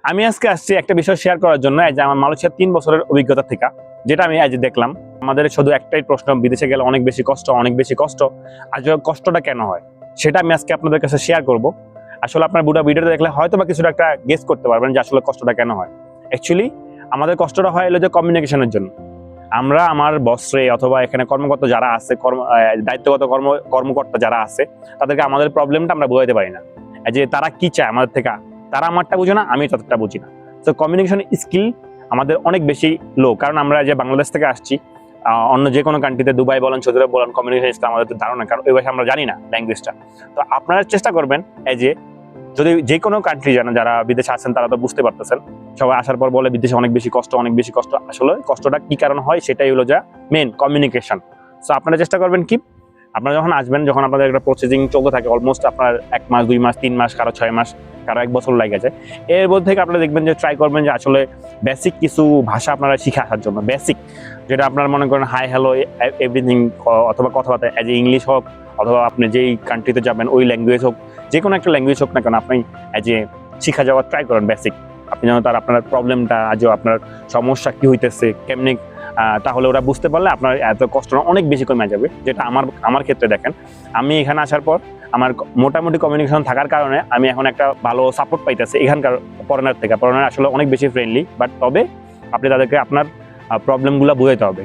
আমি আজকে আসছি একটা বিষয় শেয়ার করার জন্য, যে আমার মালয়েশিয়ার 3 বছরের অভিজ্ঞতা থেকে যেটা আমি আজ দেখলাম। আমাদের শুধু একটাই প্রশ্ন, বিদেশে গেলে অনেক বেশি কষ্ট। আসলে কষ্টটা কেন হয় সেটা আমি আজকে আপনাদের কাছে শেয়ার করব। আসলে আপনার পুরো ভিডিওটা দেখলে হয়তো বা কিছুটা একটা গেস করতে পারবেন যে আসলে কষ্টটা কেন হয়। অ্যাকচুয়ালি আমাদের কষ্টটা হয় হলো যে কমিউনিকেশনের জন্য। আমরা আমার বসরে অথবা এখানে কর্মকর্তা যারা আছে, দায়িত্বগত কর্মকর্তা যারা আছে, তাদেরকে আমাদের প্রবলেমটা আমরা বোঝাতে পারি না। যে তারা কি চায় আমাদের থেকে, তারা আমারটা বুঝে না, আমি তাদেরটা বুঝি না। তো কমিউনিকেশন স্কিল আমাদের অনেক বেশি লো, কারণ আমরা যে বাংলাদেশ থেকে আসছি, অন্য যে কোনো কান্ট্রিতে দুবাই বলেন, সৌদি আরব বলেন, কমিউনিকেশন স্কিল আমাদের ধারণা, কারণ ওই ভাষা আমরা জানি না ল্যাঙ্গুয়েজটা। তো আপনারা চেষ্টা করবেন যে যদি যে কোনো কান্ট্রি জানেন, যারা বিদেশে আছেন তারা তো বুঝতে পারতেছেন, সবাই আসার পর বলে বিদেশে অনেক বেশি কষ্ট। আসলে কষ্টটা কি কারণ হয় সেটাই হলো যা মেন কমিউনিকেশন। সো আপনারা চেষ্টা করবেন কি, আপনারা যখন আসবেন, যখন আপনাদের একটা প্রসেসিং চলতে থাকে, অলমোস্ট আপনার 1 মাস 2 মাস 3 মাস, কারো 6 মাস, কারো 1 বছর লাগে যায়, এর মধ্যে থেকে আপনারা দেখবেন যে ট্রাই করবেন যে আসলে বেসিক কিছু ভাষা আপনারা শিখে আসার জন্য। বেসিক যেটা আপনারা মনে করেন হাই হ্যালো এভরিথিং, অথবা কথাবার্তা এজ এ ইংলিশ হোক, অথবা আপনি যেই কান্ট্রিতে যাবেন ওই ল্যাঙ্গুয়েজ হোক, যে কোনো একটা ল্যাঙ্গুয়েজ হোক না কেন, আপনি এজ এ শিখা যাওয়ার ট্রাই করেন বেসিক। আপনি যেন আপনার প্রবলেমটা, আজও আপনার সমস্যা কি হইতেছে, কেমনি, তাহলে ওরা বুঝতে পারলে আপনার এত কষ্টটা অনেক বেশি কমে যাবে। যেটা আমার ক্ষেত্রে দেখেন, আমি এখানে আসার পর আমার মোটামুটি কমিউনিকেশন থাকার কারণে আমি এখন একটা ভালো সাপোর্ট পাইতেছি এখানকার ফরেনার থেকে। ফরেনার আসলে অনেক বেশি ফ্রেন্ডলি, বাট তবে আপনি তাদেরকে আপনার প্রবলেমগুলো বোঝাতে হবে।